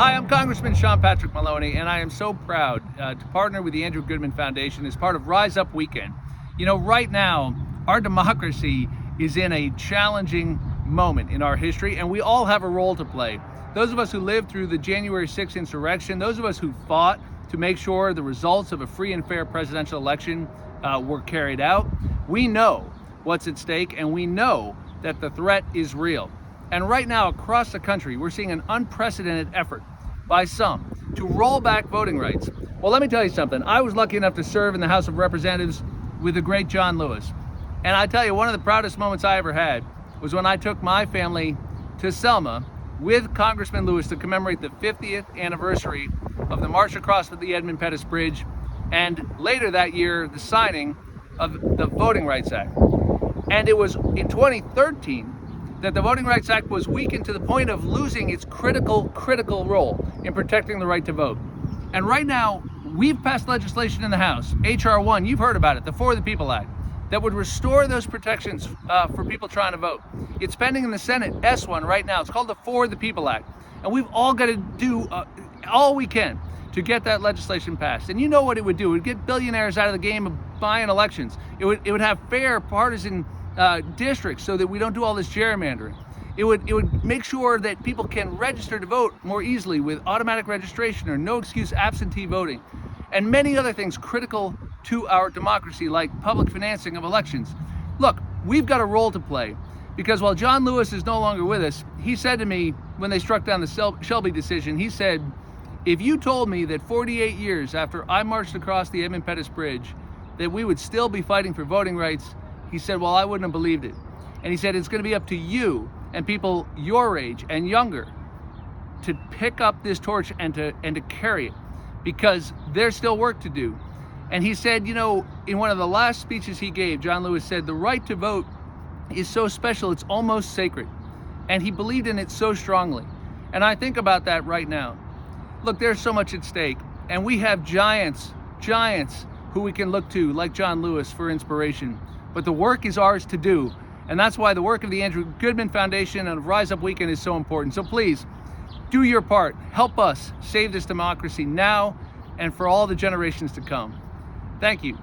Hi, I'm Congressman Sean Maloney, and I am so proud to partner with the Andrew Goodman Foundation as part of Rise Up Weekend. You know, right now, our democracy is in a challenging moment in our history, and we all have a role to play. Those of us who lived through the January 6th insurrection, those of us who fought to make sure the results of a free and fair presidential election were carried out, we know what's at stake, and we know that the threat is real. And right now, across the country, we're seeing an unprecedented effort by some to roll back voting rights. Well, let me tell you something. I was lucky enough to serve in the House of Representatives with the great John Lewis. And I tell you, one of the proudest moments I ever had was when I took my family to Selma with Congressman Lewis to commemorate the 50th anniversary of the march across the Edmund Pettus Bridge, and later that year, the signing of the Voting Rights Act. And it was in 2013 that the Voting Rights Act was weakened to the point of losing its critical role in protecting the right to vote. And right now, we've passed legislation in the House, H.R. 1, you've heard about it, the For the People Act, that would restore those protections for people trying to vote. It's pending in the Senate, S1 right now. It's called the For the People Act. And we've all got to do all we can to get that legislation passed. And you know what it would do? It would get billionaires out of the game of buying elections. It would have fair partisan districts so that we don't do all this gerrymandering. It would make sure that people can register to vote more easily with automatic registration or no excuse absentee voting, and many other things critical to our democracy, like public financing of elections. Look, we've got a role to play, because while John Lewis is no longer with us, he said to me when they struck down the Shelby decision, he said, if you told me that 48 years after I marched across the Edmund Pettus Bridge that we would still be fighting for voting rights, he said, well, I wouldn't have believed it. And he said, it's going to be up to you and people your age and younger to pick up this torch and to carry it, because there's still work to do. And he said, you know, in one of the last speeches he gave, John Lewis said, the right to vote is so special, it's almost sacred. And he believed in it so strongly. And I think about that right now. Look, there's so much at stake, and we have giants who we can look to, like John Lewis, for inspiration. But the work is ours to do. And that's why the work of the Andrew Goodman Foundation and of Rise Up Weekend is so important. So please, do your part. Help us save this democracy now and for all the generations to come. Thank you.